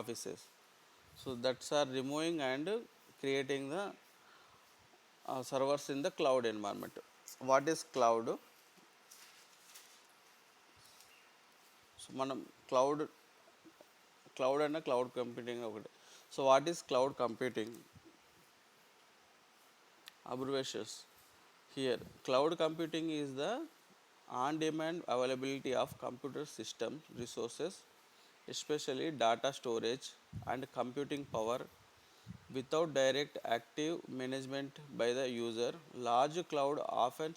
offices. So that's are removing and creating the servers in the cloud environment. What is cloud? So మనం cloud and cloud computing ఒకటి. So what is cloud computing? Abbreviations. Here, cloud computing is the on-demand availability of computer system resources, especially data storage and computing power, without direct active management by the user. Large cloud often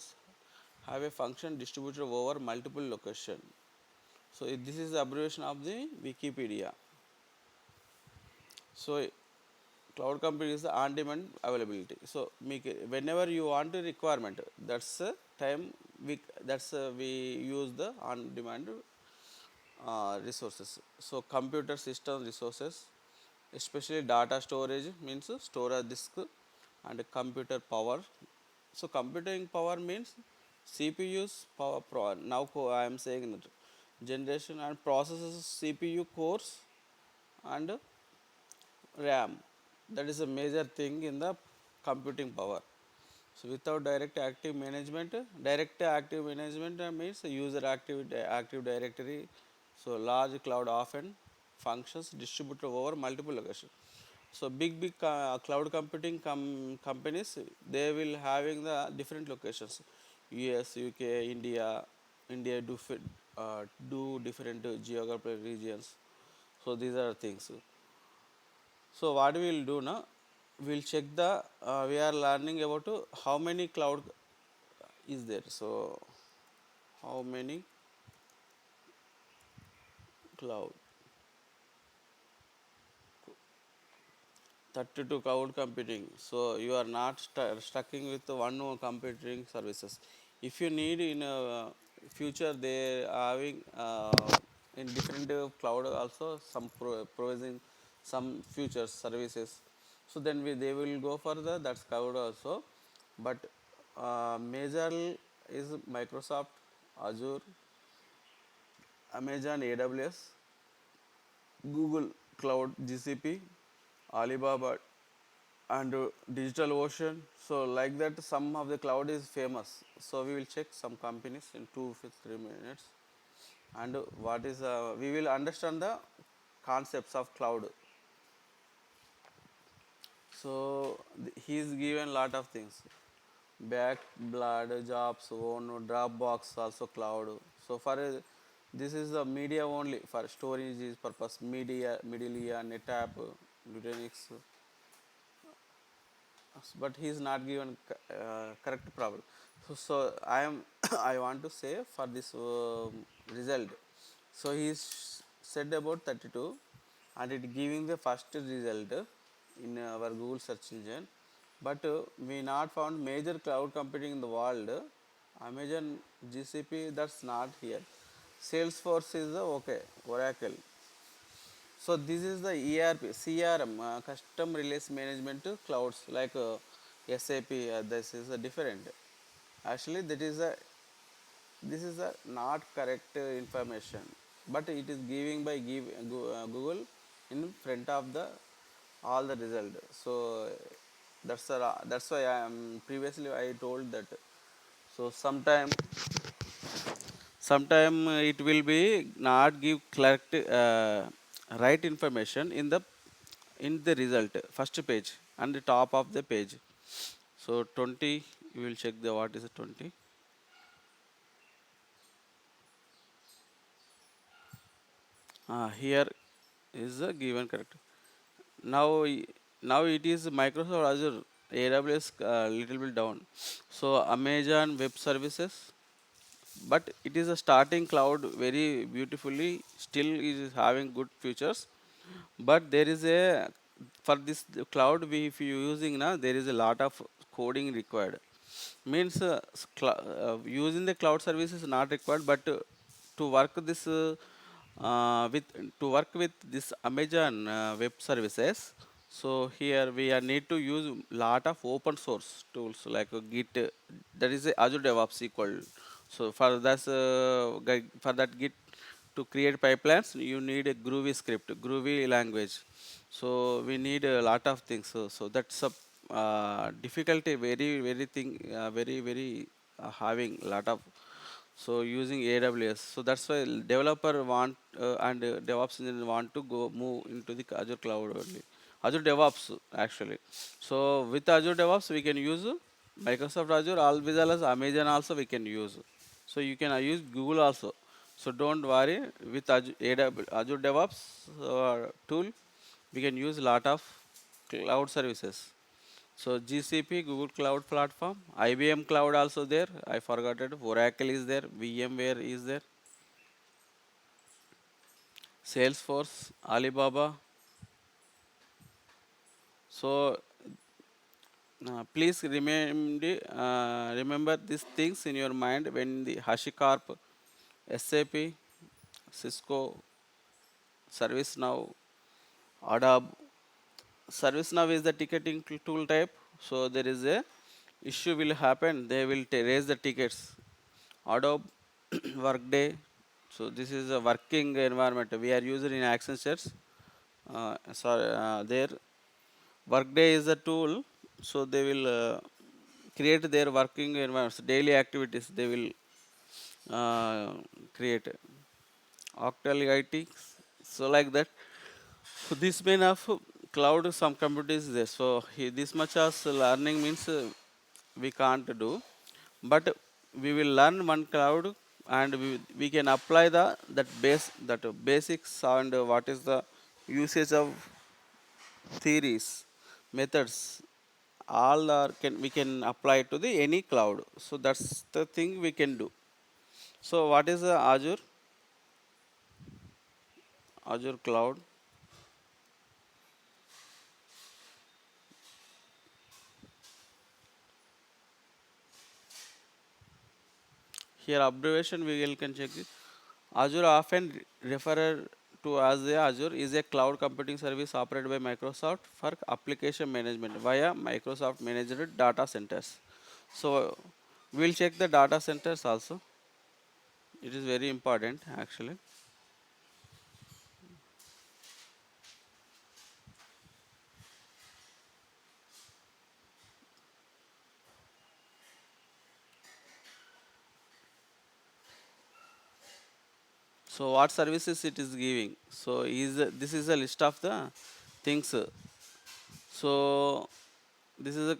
have a function distributed over multiple locations. So this is the abbreviation of the Wikipedia. So cloud computing is the on-demand availability. So whenever you want a requirement, that's the time we use the on-demand resources. So computer system resources, especially data storage means storage disk and computer power. So computing power means CPUs power now I am saying that generation and processes CPU cores and RAM. That is a major thing in the computing power. So without direct active management means user active directory. So large cloud often functions distributed over multiple locations. So big cloud computing companies, they will having the different locations, US, UK, India do different geographical regions. So these are things. So what we will do now, we will check the we are learning about how many cloud is there. So how many cloud? 32 cloud computing. So you are not stucking with one computing services. If you need in future, they are having in different cloud also some providing some future services. So then they will go for that's cloud also. But major is Microsoft, Azure, Amazon AWS, Google Cloud GCP, Alibaba and Digital Ocean. So like that, some of the cloud is famous. So we will check some companies in 2 to 3 minutes, and what is we will understand the concepts of cloud. So he is given lot of things. Back, blood, jobs, own, Dropbox, also cloud. So for this is the media only for storage is purpose. Media, NetApp, Linux, but he is not given correct problem. So I am I want to say for this result. So he is said about 32 and it giving the first result in our Google search engine, but we not found major cloud computing in the world. Amazon GCP, that's not here. Salesforce is the okay, Oracle. So this is the ERP, CRM, custom release management clouds like SAP. This is a different. Actually, this is a not correct information, but it is giving by Google in front of the all the result. So that's why I am previously I told that. So sometime it will be not give correct right information in the result first page and the top of the page. So 20 you will check the what is the 20. Here is the given correct. Now now it is Microsoft Azure, AWS little bit down. So Amazon Web Services, but it is a starting cloud very beautifully, still is having good features, but there is a for this cloud we if you using now there is a lot of coding required. Means using the cloud service is not required, but to work this with to work with this Amazon web services. So here we are need to use lot of open source tools like Git. That is a Azure DevOps equal. So for that Git to create pipelines you need a groovy script, groovy language. So we need a lot of things. So that's a difficulty, very thing, very having lot of, so using AWS. So that's why developer want and DevOps engineer want to go move into the Azure cloud only. Azure DevOps actually. So with Azure DevOps we can use Microsoft Azure, all well as Amazon also we can use. So you can use Google also. So don't worry, with Azure DevOps tool we can use lot of cloud services. So GCP, Google Cloud Platform, IBM Cloud also there. I forgot it. Oracle is there. VMware is there. Salesforce, Alibaba. So please remember these things in your mind when the HashiCorp, SAP, Cisco, ServiceNow, Adobe. ServiceNow is the ticketing tool type. So there is a issue will happen. They will raise the tickets. Adobe, Workday. So this is a working environment. We are using in Accenture. There Workday is a tool. So they will create their working environments, daily activities. They will uh, create Octal IT. So like that. So this mean of cloud, some computers is there. So this much as learning means we can't do, but we will learn one cloud and we can apply that basics and what is the usage of theories, methods. All are can we can apply to the any cloud. So that's the thing we can do. So what is the Azure cloud? Here observation we will can check it. Azure often referred to as Azure is a cloud computing service operated by Microsoft for application management via Microsoft managed data centers. So we will check the data centers also. It is very important actually. So what services it is giving? So this is a list of the things. So this is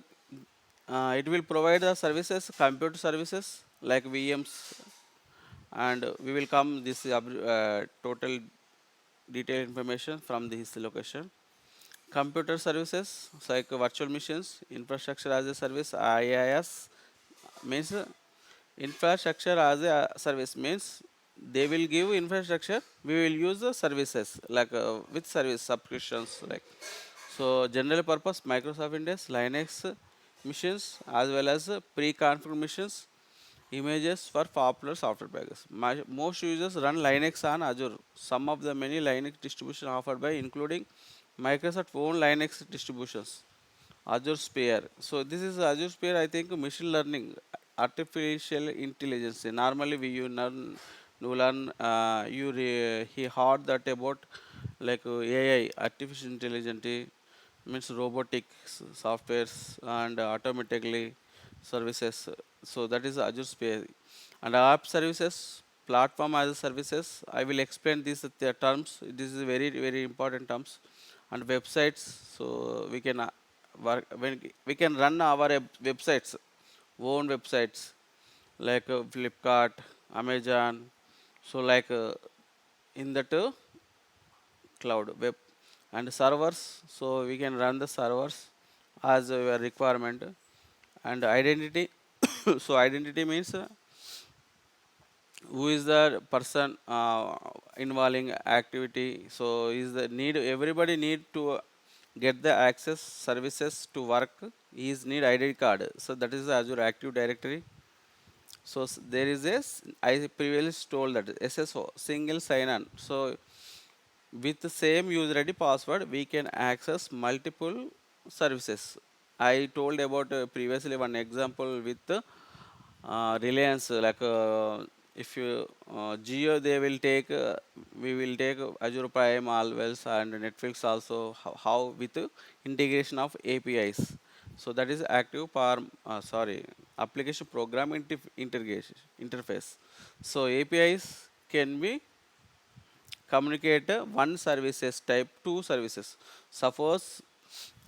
a it will provide the services, computer services like VMs, and we will come this total detailed information from this location. Computer services like virtual machines, infrastructure as a service, IaaS means infrastructure as a service means they will give infrastructure. We will use the services like with service subscriptions like. So general purpose Microsoft Windows, Linux machines as well as pre-configured machines, images for popular software packages. Most users run Linux on Azure. Some of the many Linux distributions offered by including Microsoft own Linux distributions. Azure Sphere. So this is Azure Sphere. I think machine learning, artificial intelligence. Normally we you learn he heard that about like AI, artificial intelligence means robotics softwares and automatically services. So that is Azure Sphere. And app services, platform as a services. I will explain these the terms. This is very important terms. And websites. So we can when we can run our websites, own websites like Flipkart, Amazon. So like in that cloud web and servers. So we can run the servers as a requirement. And identity. So identity means who is the person involving activity. So is the need everybody need to get the access services to work is need ID card. So that is the Azure Active Directory. So there is I previously told that SSO single sign on. So with the same user ID password we can access multiple services. I told about previously one example with Reliance like if you Geo, they will take we will take Azure Prime always and Netflix also, how with integration of APIs. So that is active sorry, application program integration interface. So APIs can be communicate one services type two services. Suppose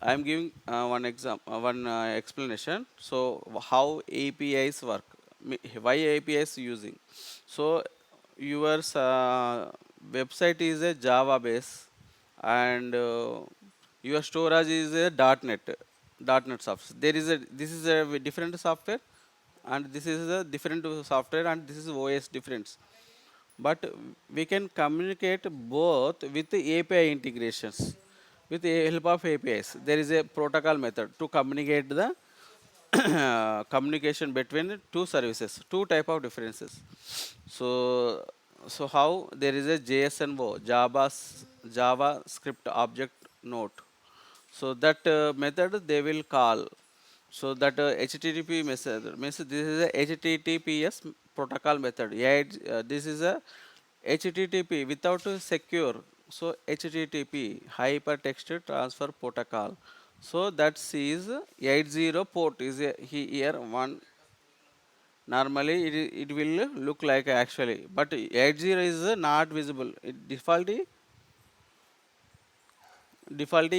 I am giving one explanation. So how APIs work, why APIs using. So your website is a Java base, and your storage is a .NET software. There is a this is a different software, and this is a different software, and this is OS difference. But we can communicate both with the API integrations. With the help of APIs, there is a protocol method to communicate the communication between two services, two type of differences. So so how there is a JSNO, JavaScript object note. So that method they will call. So that HTTP method means this is a HTTPS protocol method. Yeah, this is a HTTP without a secure. So HTTP hypertext transfer protocol. So that is 80 port is here one. Normally it will look like actually, but 80 is not visible. Defaulty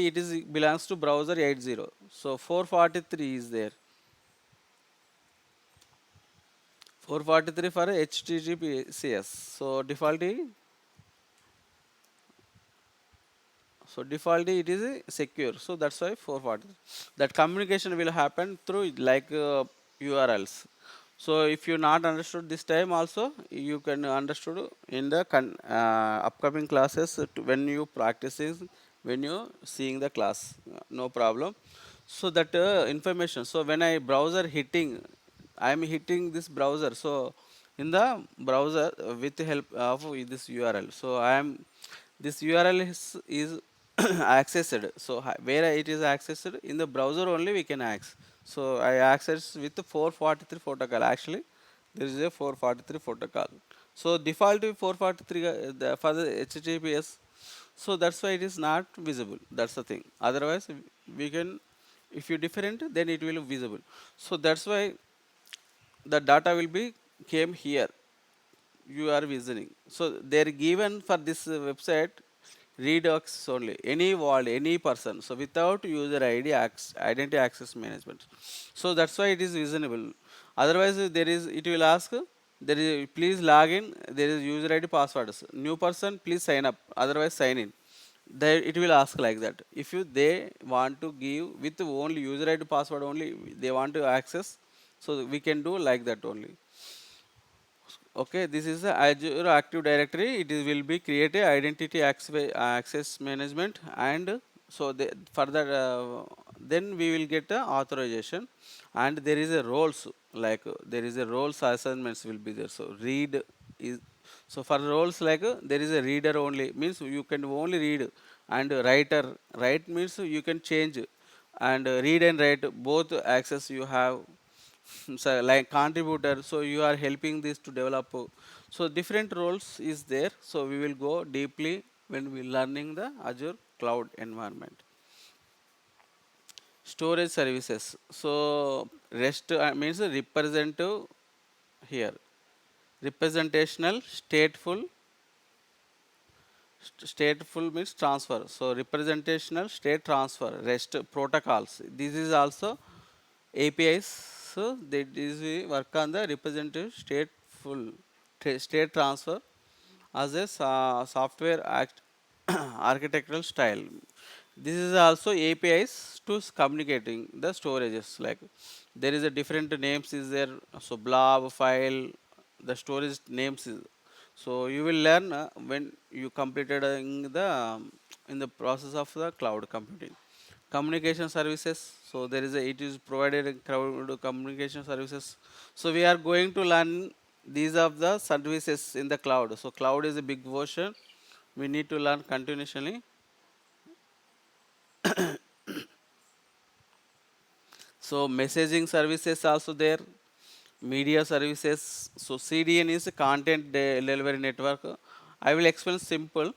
it is belongs to browser 80. So 443 is there. 443 for HTTPS. So defaulty it is secure. So that's why 440. That communication will happen through like URLs. So if you not understood this time also, you can understood in the upcoming classes when you practicing, when you seeing the class, no problem. So that information. So when I browser hitting, I am hitting this browser. So in the browser with the help of this URL. So I am this URL is accessed. So where it is accessed in the browser only we can access. So I access with the 443 protocol. Actually, there is a 443 protocol. So default 443 for the HTTPS. So that's why it is not visible. That's the thing. Otherwise, we can, if you different, then it will be visible. So that's why the data will be came here, you are visiting. So they are given for this website read access only, any world, any person. So without user ID identity access management. So that's why it is visible. Otherwise there is, it will ask, there is please log in, there is user ID passwords. New person please sign up, otherwise sign in. There it will ask like that. If you they want to give with only user ID password only, they want to access, so we can do like that only. Okay, this is the Azure Active Directory. Will be created identity access management, and so further then we will get a authorization, and there is a roles, like there is a roles assignments will be there. So read is, so for roles like there is a reader only, means you can only read, and writer, write means you can change, and read and write both access you have. So like contributor, so you are helping this to develop. So different roles is there. So we will go deeply when we learning the Azure cloud environment. Storage services. So rest means representative here, representational stateful means transfer. So representational state transfer rest protocols, this is also APIs. So that is we work on the representative stateful state transfer as a software architectural style. This is also APIs to communicating the storages. Like there is a different names is there. So blob file, the storage names is. So you will learn when you completed in the process of the cloud computing. Communication services. So there is a, it is provided in cloud communication services. So we are going to learn these of the services in the cloud. So cloud is a big version. We need to learn continuously. So messaging services also there. media services. So CDN is a content delivery network. I will explain simple.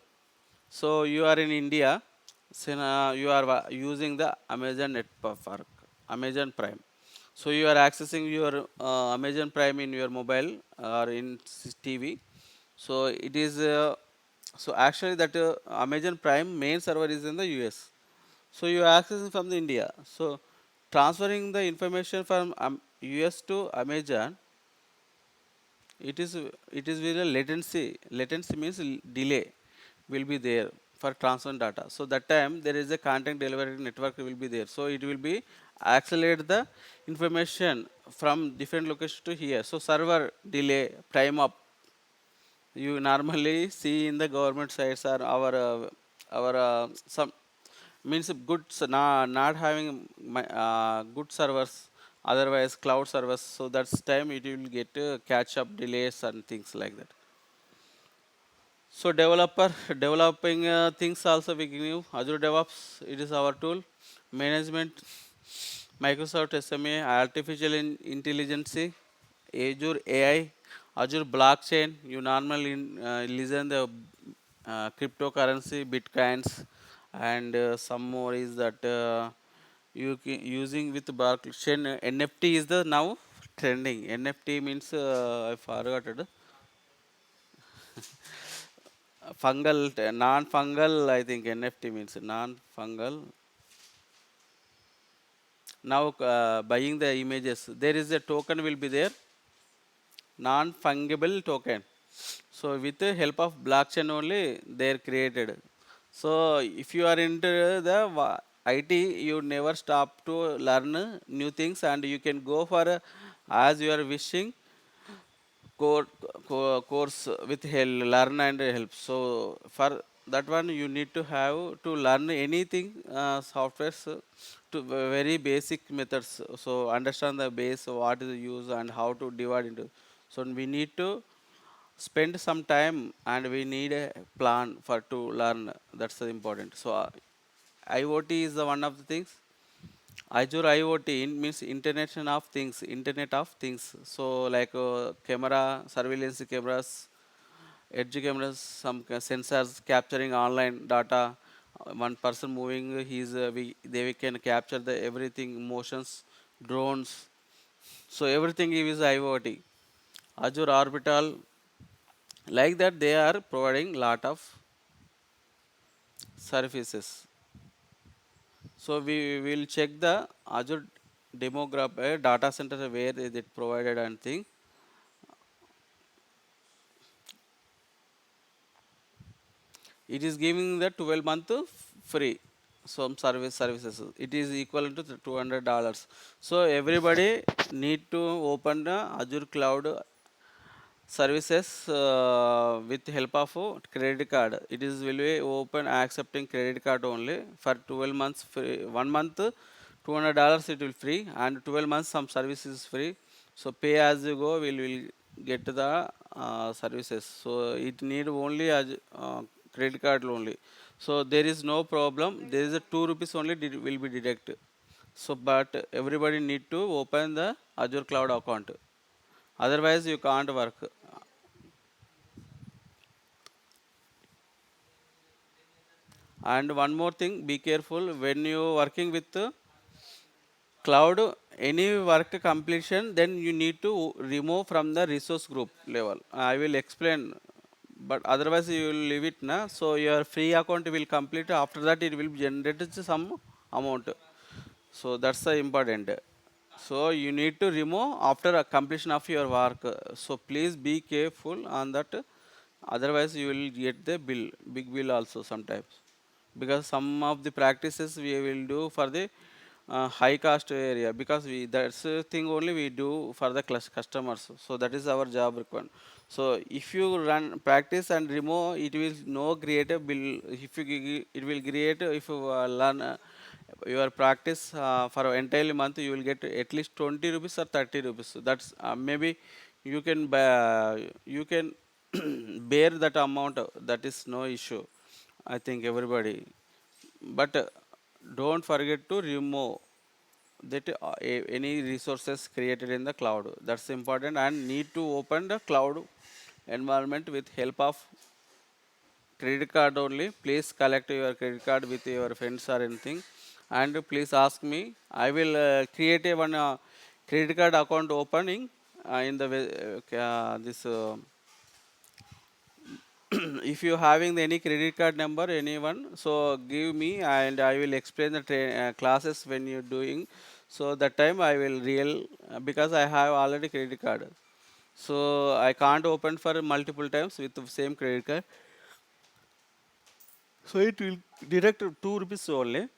So you are in India, so now you are using the Amazon network, Amazon Prime. So you are accessing your Amazon Prime in your mobile or in TV. So it is so actually that Amazon Prime main server is in the US. So you are accessing from the India. So transferring the information from US to Amazon, it is with a latency. Latency means delay will be there for transfer data. So that time there is a content delivery network will be there. So it will be accelerate the information from different location to here. So server delay, time up. You normally see in the government sites or our some means good not having good servers, otherwise cloud servers, so that's time it will get catch up delays and things like that. So developer developing things also we give Azure DevOps, it is our tool. Management, Microsoft SMA, artificial intelligence, Azure AI, Azure blockchain. You normally listen the cryptocurrency, bitcoins, and some more is that using with blockchain. NFT is the now trending. NFT means I forgot it. Fungal, non-fungal. I think NFT means non-fungal. Now buying the images, there is a token will be there, non-fungible token. So with the help of blockchain only they are created. So if you are into the IT, you never stop to learn new things, and you can go for as you are wishing course with help, learn and help. So for that one you need to have to learn anything softwares to very basic methods. So understand the base, what is the use and how to divide into. So we need to spend some time and we need a plan for to learn. That's important. So IoT is the one of the things. Azure IoT means Internet of Things. So like camera, surveillance cameras, edge cameras, some sensors capturing online data. One person moving, they can capture the everything, motions, drones. So everything is IoT. Azure Orbital, like that they are providing lot of services. So we will check the Azure demographic data center where is it provided and thing. It is giving the 12-month free some services. It is equal to the $200. So everybody need to open the Azure Cloud services with help of credit card. It is will be open accepting credit card only for 12 months free. 1 month $200 it will free, and 12 months some service is free. So pay as you go, will get the services. So it need only as credit card only. So there is no problem. There is a 2 rupees only will be deducted. So but everybody need to open the Azure Cloud account. Otherwise you can't work. And one more thing, be careful when you working with cloud, any work completion, then you need to remove from the resource group level. I will explain, but otherwise you will leave it na. So your free account will complete. After that, it will generate some amount. So that's the important. So you need to remove after a completion of your work. So please be careful on that. Otherwise, you will get the bill, big bill also sometimes, because some of the practices we will do for the high cost area, because we that's the thing only we do for the customers. So that is our job requirement. So if you run practice and remove, it will no create a bill. If you it will create if you learn your practice for entire month, you will get at least 20 rupees or 30 rupees. So that's maybe you can you can bear that amount. That is no issue, I think everybody. But don't forget to remove that any resources created in the cloud. That's important, and need to open the cloud environment with help of credit card only. Please collect your credit card with your friends or anything, and please ask me. I will create a one credit card account opening in the this. If you having any credit card number, anyone, so give me and I will explain the classes when you're doing. So that time I will real because I have already credit card, so I can't open for multiple times with the same credit card. So it will direct 2 rupees only,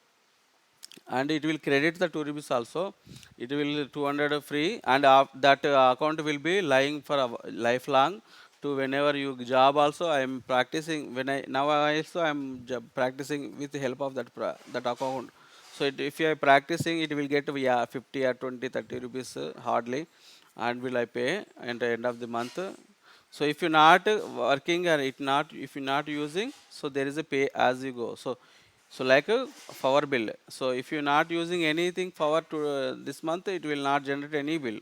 and it will credit the 2 rupees also. It will 200 free, and that account will be lying for a lifelong to whenever you job. Also I am practicing when I now I also I am practicing with the help of that that account. So if you are practicing, it will get 50 or 20 30 rupees hardly, and will I pay at the end of the month. So if you're not working or it not if you're not using, so there is a pay as you go. So like a power bill. So if you're not using anything power to this month, it will not generate any bill.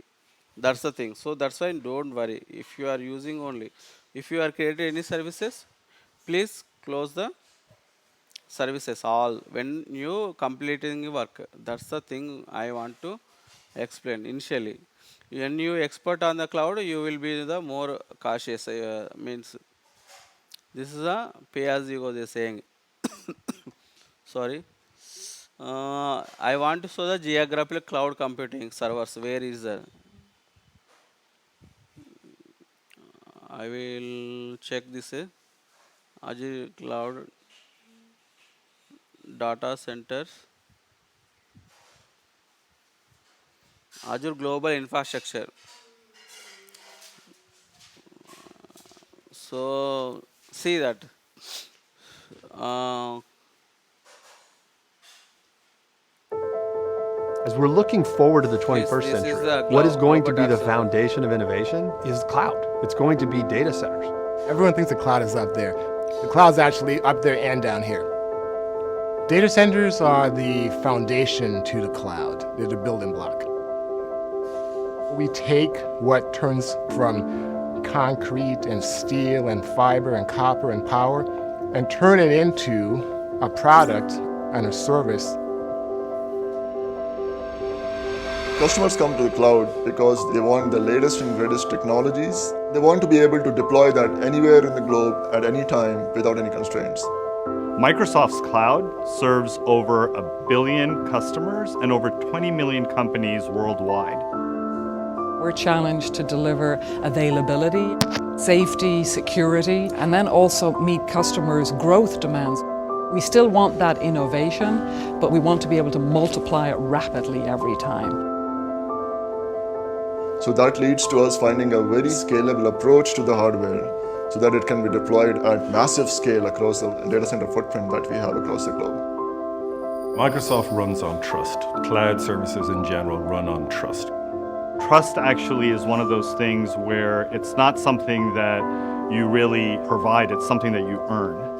That's the thing. So that's why don't worry. If you are using only, if you are creating any services, please close the services all when you completing work. That's the thing I want to explain initially. When you expert on the cloud, you will be the more cautious. Means this is a pay as you go. They're saying. Sorry. I want to show the geographical cloud computing servers. Where is the? I will check this. Azure Cloud Data Centers. Azure Global Infrastructure. So see that. Uh, As we're looking forward to the 21st this is century, the what is going to cloud be the data. foundation of innovation is cloud. It's going to be data centers. Everyone thinks the cloud is up there. The cloud's actually up there and down here. Data centers are the foundation to the cloud. They're the building block. We take what turns from concrete and steel and fiber and copper and power and turn it into a product and a service. Customers come to the cloud because they want the latest and greatest technologies. They want to be able to deploy that anywhere in the globe at any time without any constraints. Microsoft's cloud serves over 1 billion customers and over 20 million companies worldwide. We're challenged to deliver availability, safety, security, and then also meet customers' growth demands. We still want that innovation, but we want to be able to multiply it rapidly every time. So that leads to us finding a very scalable approach to the hardware so that it can be deployed at massive scale across the data center footprint that we have across the globe. Microsoft runs on trust. Cloud services in general run on trust. Trust actually is one of those things where it's not something that you really provide, it's something that you earn.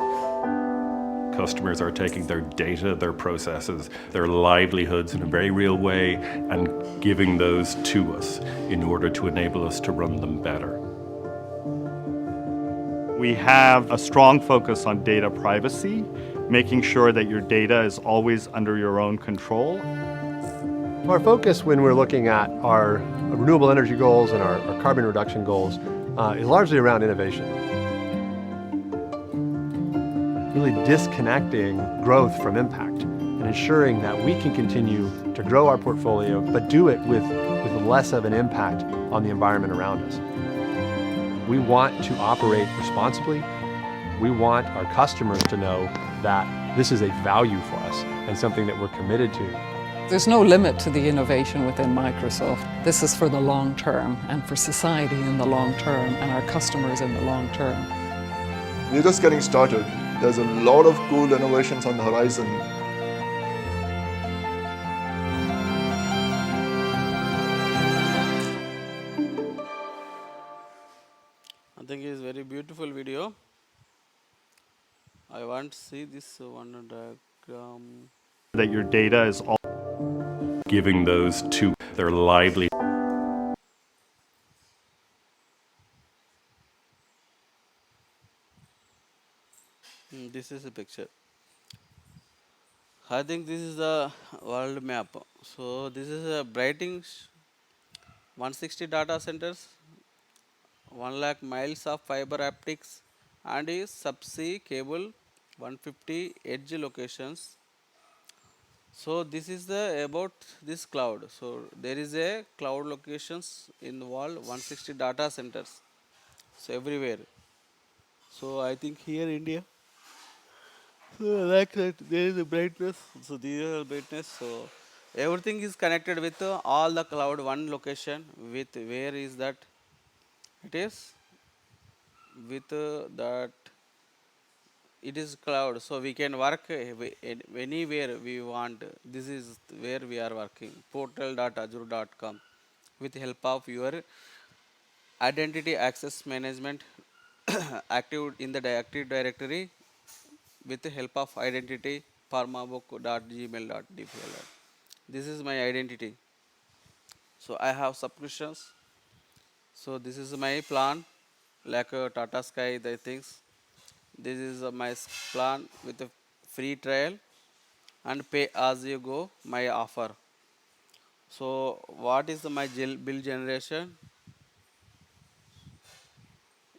Customers are taking their data, their processes, their livelihoods in a very real way and giving those to us in order to enable us to run them better. We have a strong focus on data privacy, making sure that your data is always under your own control. Our focus when we're looking at our renewable energy goals and our carbon reduction goals is largely around innovation. Really disconnecting growth from impact and ensuring that we can continue to grow our portfolio, but do it with less of an impact on the environment around us. We want to operate responsibly. We want our customers to know that this is a value for us and something that we're committed to. There's no limit to the innovation within Microsoft. This is for the long term and for society in the long term and our customers in the long term. We're just getting started. There's a lot of cool innovations on the horizon. I think it's very beautiful video. I want to see this one diagram. That your data is all giving those to their lively. This is a picture. I think this is the world map. So this is a Brighting 160 data centers, 1 lakh miles of fiber optics, and a subsea cable, 150 edge locations. So this is the about this cloud. So there is a cloud locations in the world, 160 data centers. So everywhere. So I think here India. So like that, there is a brightness. So there is brightness. So everything is connected with all the cloud one location. With where is that? It is with that. It is cloud. So we can work anywhere we want. This is where we are working. Portal.azure.com with help of your identity access management active in the active directory with the help of identity pharmabook.gmail.dpl. This is my identity. So I have subscriptions. So this is my plan, like Tata Sky, the things. This is my plan with a free trial and pay as you go. My offer. So what is my bill generation?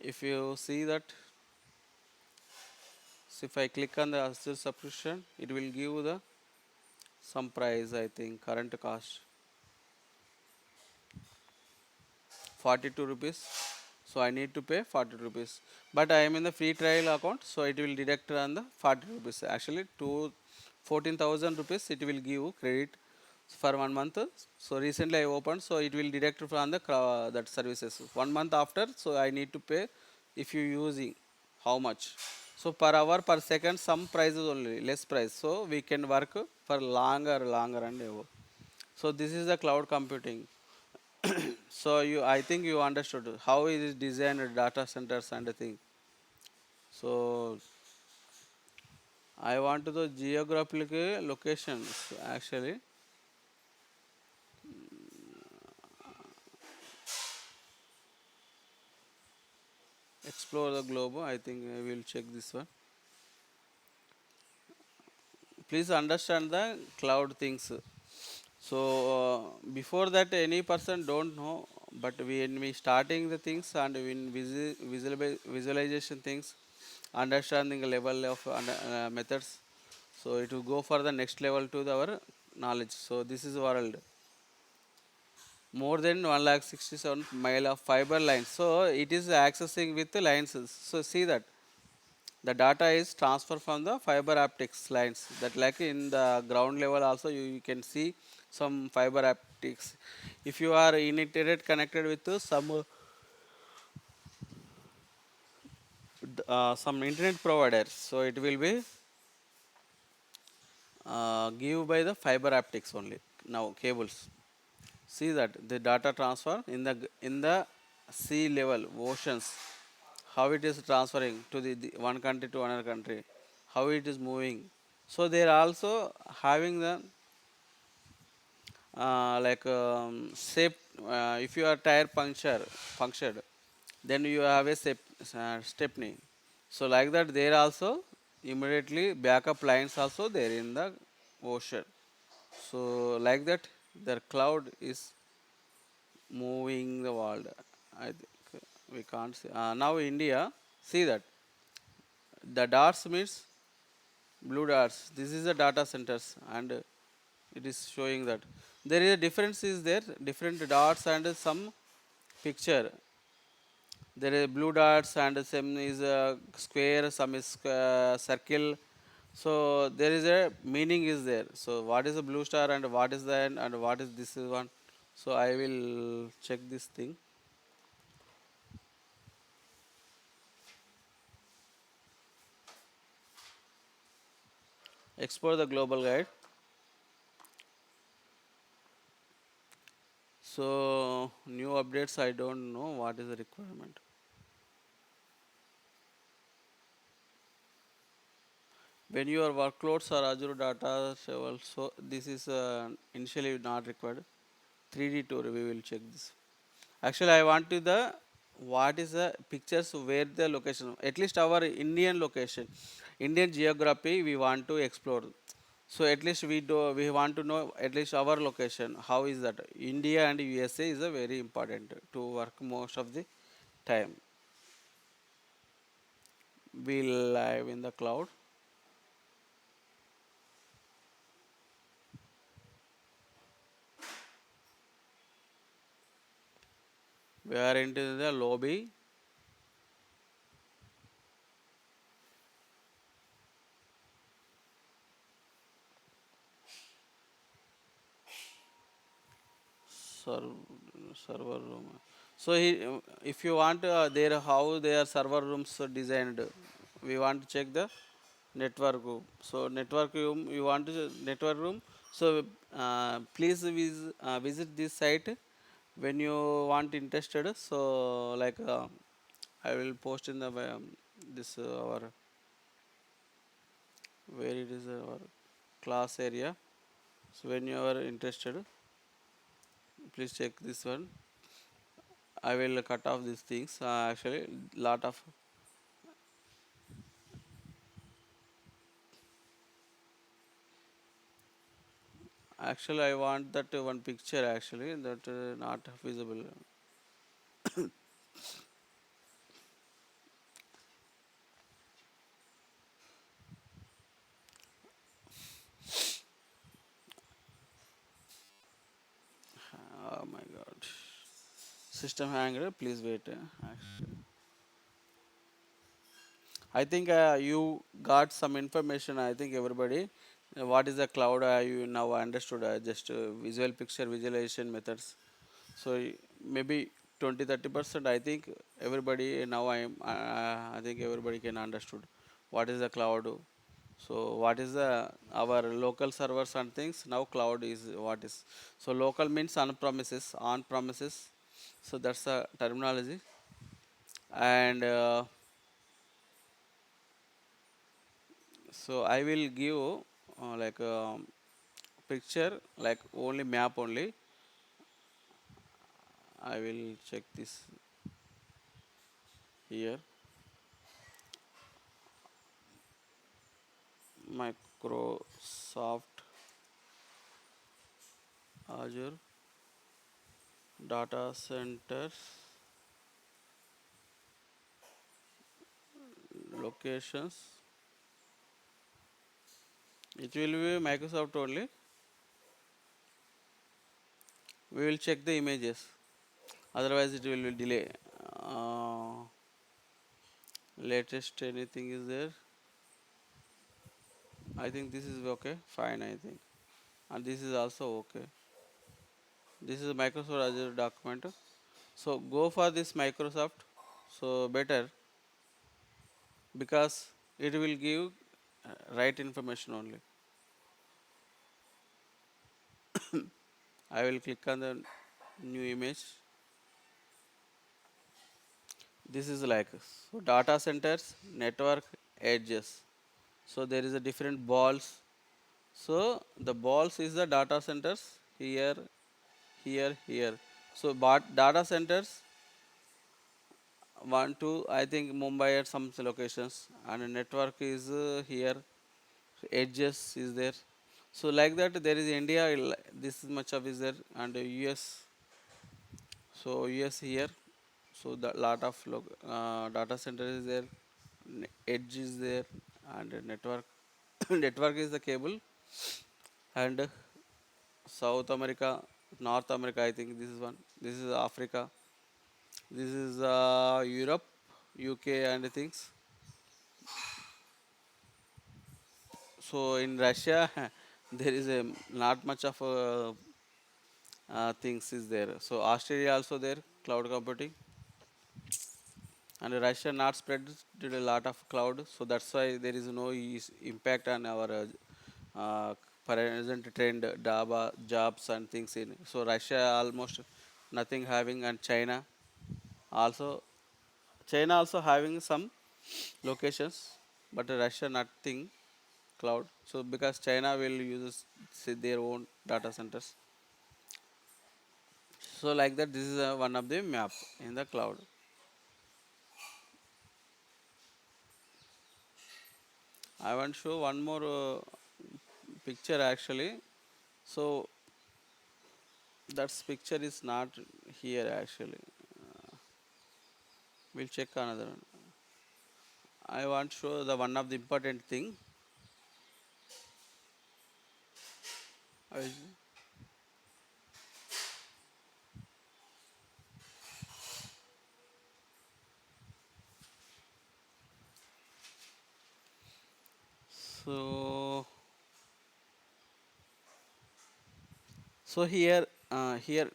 If you see that, so if I click on the Azure subscription, it will give the some price. I think current cost 42 rupees. So I need to pay 40 rupees, but I am in the free trial account, so it will deduct on the 40 rupees. Actually to 14,000 rupees it will give credit for 1 month. So recently I opened, so it will deduct from the that services 1 month after. So I need to pay if you using how much. So per hour per second some prices only, less price, so we can work for longer and above. So this is the cloud computing. So I think you understood how it is designed data centers and the thing. So I want to the geographical locations actually. Explore the globe. I think I will check this one. Please understand the cloud things. So before that any person don't know, but when we starting the things and when visualization things, understanding the level of methods, so it will go for the next level to our knowledge. So this is world. More than 1,67 mile of fiber lines. So it is accessing with the lines. So see that the data is transferred from the fiber optics lines. That like in the ground level also you can see some fiber optics. If you are in internet connected with some internet providers, so it will be give by the fiber optics only. Now cables. See that the data transfer in the sea level oceans, how it is transferring to the one country to another country, how it is moving. So they are also having the like shape. If you are tire punctured, then you have a stepney. So like that, there also immediately backup lines also there in the ocean. So like that, the cloud is moving the world. I think we can't see. Now India, see that the dots means blue dots. This is the data centers, and it is showing that there is a difference is there, different dots and some picture. There is blue dots and some is a square, some is circle. So there is a meaning is there. So what is a blue star and what is that and what is this one? So I will check this thing. Explore the global guide. So new updates, I don't know what is the requirement. When your workloads are Azure data shovel, so this is initially not required. 3D tour we will check this. Actually, I want to the what is the pictures where the location, at least our Indian location, Indian geography we want to explore. So at least we want to know at least our location. How is that? India and USA is a very important to work most of the time. We live in the cloud. We are into the lobby. Server room. So if you want their how their server rooms are designed, we want to check the network room. So network room, you want to network room. So please visit this site when you want interested. So like I will post in the this our where it is our class area. So when you are interested, please check this one. I will cut off these things. Actually, lot of actually I want that one picture actually that not visible. Oh my God! System hanger. Please wait. Actually, I think you got some information. I think everybody. What is the cloud? You now understood. Just visual picture visualization methods. So maybe 20-30%. I think everybody now I think everybody can understood what is the cloud. So what is the our local servers and things. Now cloud is what is. So local means on premises. So that's the terminology. And so I will give like picture like only map only. I will check this here. Microsoft Azure data centers locations. It will be Microsoft only. We will check the images. Otherwise, it will delay. Latest anything is there? I think this is okay. Fine, I think. And this is also okay. This is Microsoft Azure document. So go for this Microsoft. So better because it will give right information only. I will click on the new image. This is like so data centers, network, edges. So there is a different balls. So the balls is the data centers here, here, here. So but data centers one, two, I think Mumbai at some locations and network is here, edges is there. So like that there is India, this is much of is there and US. So US here. So the lot of data center is there, edge is there, and network. Network is the cable, and South America, North America. I think this is one. This is Africa. This is Europe, UK, and things. So in Russia, there is a not much of things is there. So Australia also there, cloud computing. And Russia not spread did a lot of cloud, so that's why there is no impact on our present trend jobs and things in. So Russia almost nothing having, and also China also having some locations, but Russia nothing. cloud. So because China will use their own data centers. So like that, this is one of the map in the cloud. I want to show one more picture actually. So that picture is not here actually. We'll check another one. I want to show the one of the important thing. I will- So here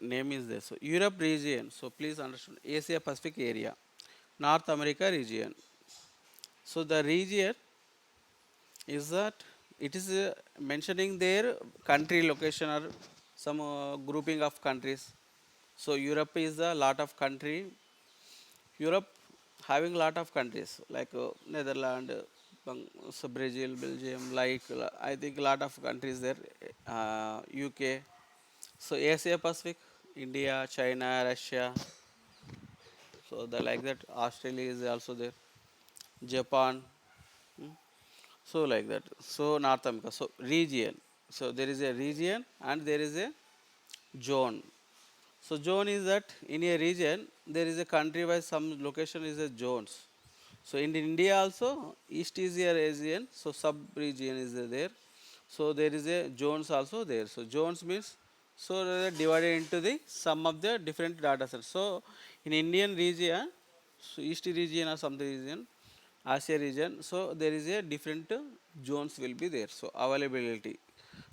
name is there. So Europe region. So please understand Asia Pacific area, North America region. So the region is that it is mentioning their country location or some grouping of countries. So Europe is a lot of country. Europe having lot of countries like Netherlands, so Brazil, Belgium, like I think a lot of countries there, UK. So Asia Pacific, India, China, Russia. So the like that Australia is also there, Japan. So like that. So North America. So region. So there is a region and there is a zone. So zone is that in a region there is a country wise some location is a zones. So in India also east is a region. So sub region is there. So there is a zones also there. So zones means so they are divided into the some of the different data sets. So in Indian region, so east region or some region, Asia region. So there is a different zones will be there. So availability.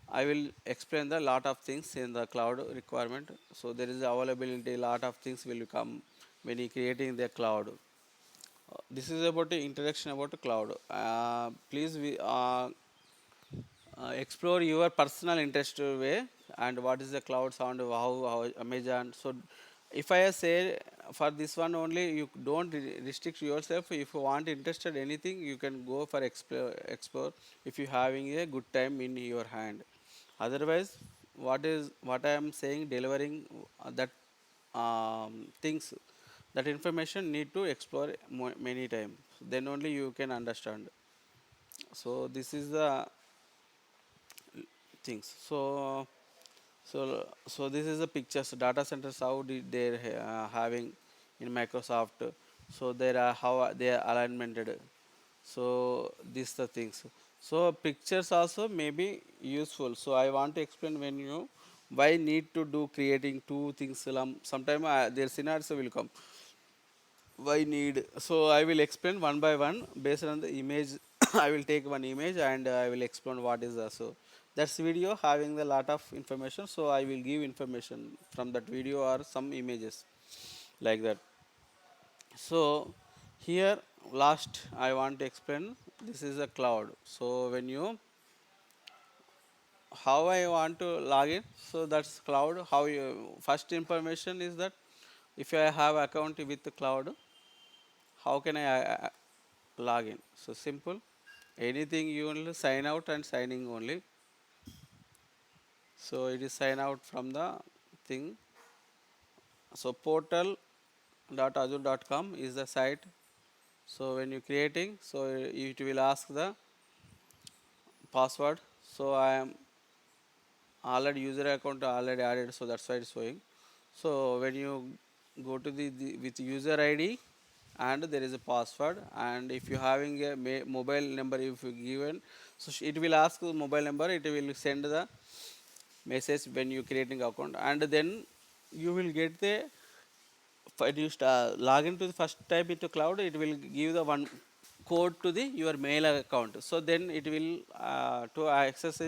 I will explain the lot of things in the cloud requirement. So there is availability. Lot of things will come when you creating the cloud. This is about the introduction about the cloud. Please explore your personal interest way and what is the cloud sound how Amazon. So if I say for this one only, you don't restrict yourself. If you want interested anything, you can go for explore if you having a good time in your hand. Otherwise, what I am saying, delivering that things, that information need to explore many times, then only you can understand. So this is the things. So this is the pictures data centers how did they having in Microsoft. So there are how they are alignmented. So these the things. So pictures also may be useful. So I want to explain when you why need to do creating two things. Sometime their scenarios will come why need. So I will explain one by one based on the image. I will take one image and I will explain what is the. So that's video having the lot of information. So I will give information from that video or some images like that. So here last I want to explain, this is a cloud. So when you how I want to log in, so that's cloud. How you first information is that if I have account with the cloud, how can I log in? So simple. Anything you only sign out and signing only. So it is sign out from the thing. So portal.azure.com is the site. So when you creating, so it will ask the password. So I am already user account already added. So that's why it's showing. So when you go to the with user ID and there is a password, and if you having a mobile number if you given, so it will ask the mobile number, it will send the message when you creating account, and then you will get the when you log into the first type into cloud, it will give the one code to the your mail account. So then it will to access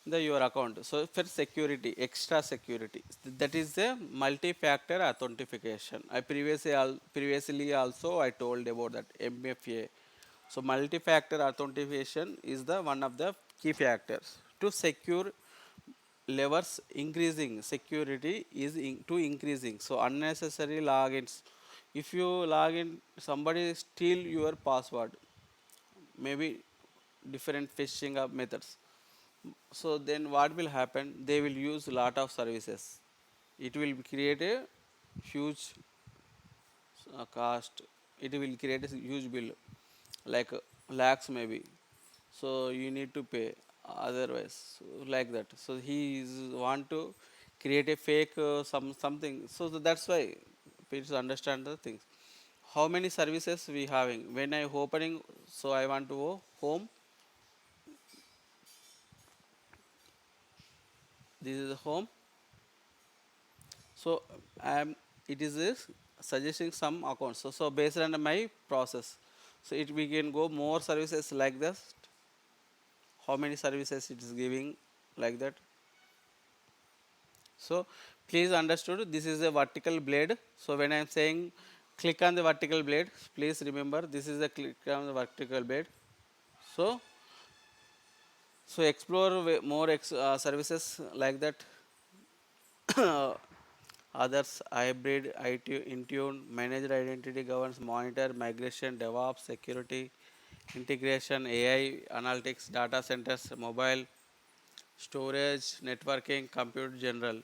the your account. So for security, extra security, that is the multi-factor authentication. I previously also I told about that MFA. So multi-factor authentication is the one of the key factors to secure levers. Increasing security is to increasing. So unnecessary logins, if you log in somebody steal your password, maybe different fetching up methods. So then what will happen? They will use lot of services. It will create a huge cost. It will create a huge bill, like lakhs maybe. So you need to pay otherwise, so like that. So he is want to create a fake something. So that's why please understand the things. How many services we having when I opening? So I want to go home. This is the home. So I am. It is suggesting some accounts. So based on my process, so it we can go more services like this. How many services it is giving like that. So please understood this is a vertical blade. So when I am saying click on the vertical blade, please remember this is a click on the vertical blade. So explore more services like that. Others hybrid, IT, Intune, managed identity governance, monitor, migration, DevOps, security, integration, AI, analytics, data centers, mobile, storage, networking, compute general.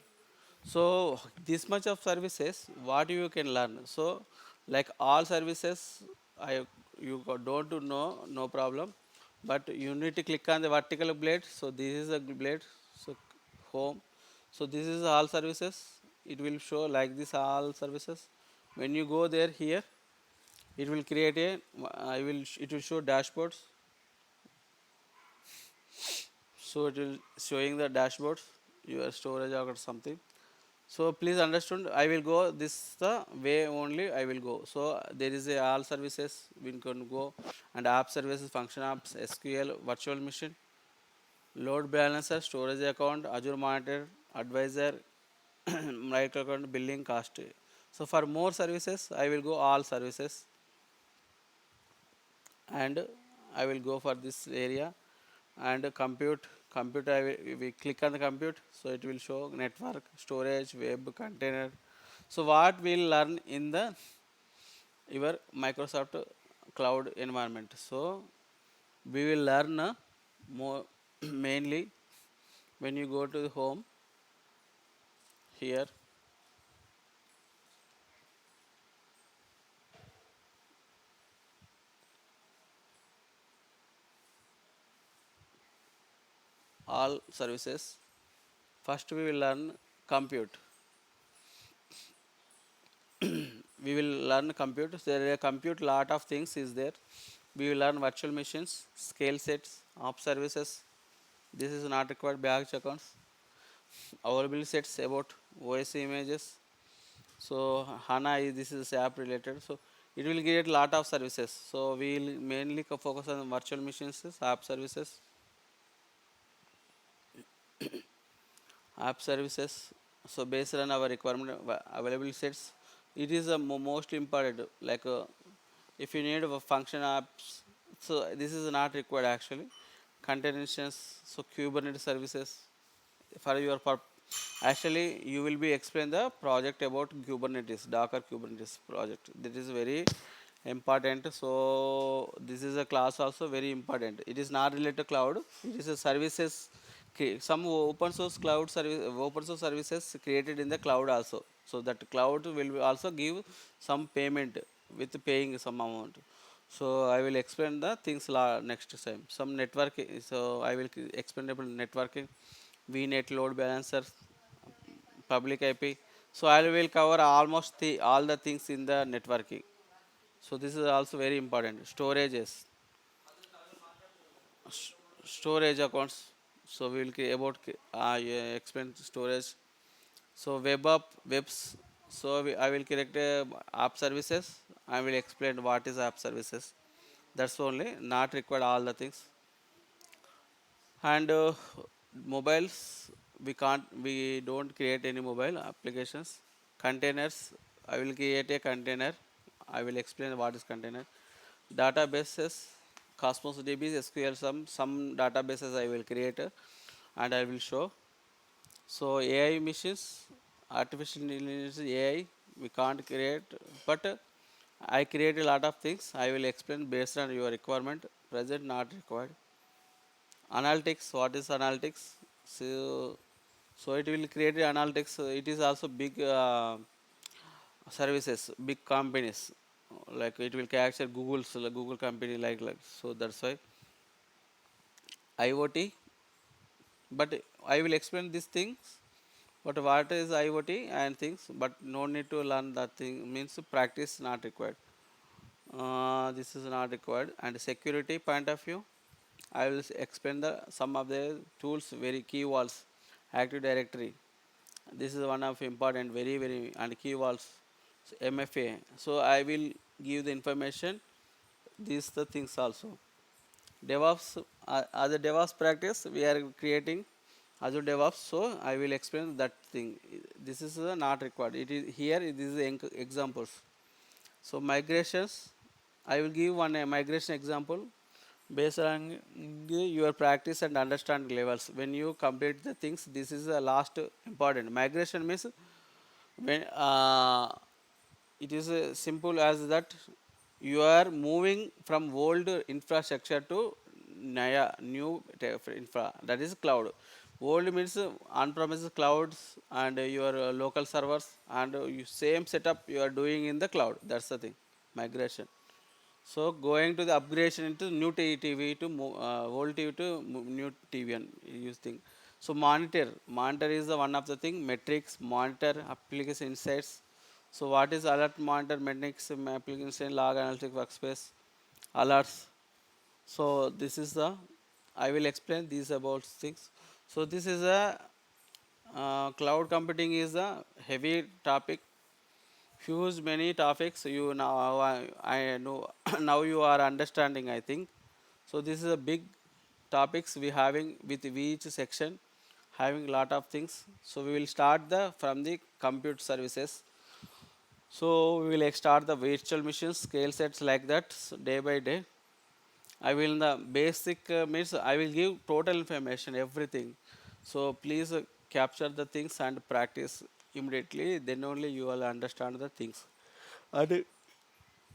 So this much of services, what you can learn. So like all services, I don't to know, no problem. But you need to click on the vertical blade. So this is a blade. So home. So this is all services. It will show like this all services. When you go there here, it will create a. It will show dashboards. So it will showing the dashboards, your storage or something. So please understand, I will go this the way only I will go. So there is a all services we can go, and app services, function apps, SQL, virtual machine, load balancer, storage account, Azure monitor, advisor, right account, billing, cost. So for more services, I will go all services, and I will go for this area, and compute we click on the compute, so it will show network, storage, web, container. So what we'll learn in the your Microsoft cloud environment. So we will learn more mainly when you go to the home here. All services. First we will learn compute. We will learn compute. There are compute lot of things is there. We will learn virtual machines, scale sets, app services. This is not required batch accounts. Availability sets about OS images. So HANA is this is app related. So it will create lot of services. So we will mainly focus on virtual machines, app services, app services. So based on our requirement available sets, it is a most important. Like if you need a function apps, so this is not required actually. Container instance, so Kubernetes services for your actually you will be explain the project about Kubernetes, Docker Kubernetes project. That is very important. So this is a class also very important. It is not related to cloud. It is a services. Some open source cloud service, open source services created in the cloud also. So that cloud will also give some payment with paying some amount. So I will explain the things next time. Some networking. So I will explain about networking, VNet, load balancer, public IP. So I will cover almost all the things in the networking. So this is also very important. Storages, storage accounts. So we will about yeah, explain storage. So webs. So I will correct app services. I will explain what is app services. That's only not required all the things. And mobiles, we don't create any mobile applications. Containers, I will create a container. I will explain what is container. Databases, Cosmos DB, SQL, some databases I will create, and I will show. So AI machines, artificial intelligence, AI we can't create, but I create a lot of things. I will explain based on your requirement. Present not required. Analytics, what is analytics? So it will create analytics. It is also big services, big companies. Like it will capture Google's Google company like so that's why IoT. But I will explain these things. But what is IoT and things? But no need to learn that thing means practice not required. This is not required. And security point of view, I will explain the some of the tools very key walls, Active Directory. This is one of important very and key walls, so MFA. So I will give the information. These the things also. DevOps, as a DevOps practice, we are creating Azure DevOps. So I will explain that thing. This is not required. It is here. This is examples. So migrations, I will give one migration example based on your practice and understanding levels. When you complete the things, this is the last important. Migration means when it is simple as that you are moving from old infrastructure to new infra, that is cloud. Old means on-premises clouds and your local servers and same setup you are doing in the cloud. That's the thing, migration. So going to the upgradation into new TV to old TV to new TV and use thing. So monitor is the one of the thing. Metrics, monitor, application insights. So what is alert monitor, metrics, application log analytic workspace, alerts. So this is the I will explain these about things. So this is a cloud computing is a heavy topic, huge many topics. You now I know now you are understanding. I think so. This is a big topics we having with each section, having lot of things. So we will start the from the compute services. So we will start the virtual machines, scale sets like that day by day. I will in the basic means I will give total information everything. So please capture the things and practice immediately. Then only you will understand the things. And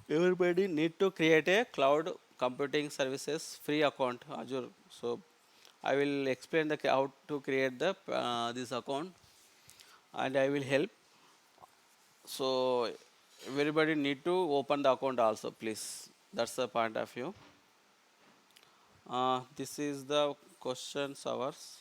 everybody need to create a cloud computing services free account Azure. So I will explain the how to create the this account and I will help. So everybody need to open the account also, please. That's the point of view. This is the questions hours.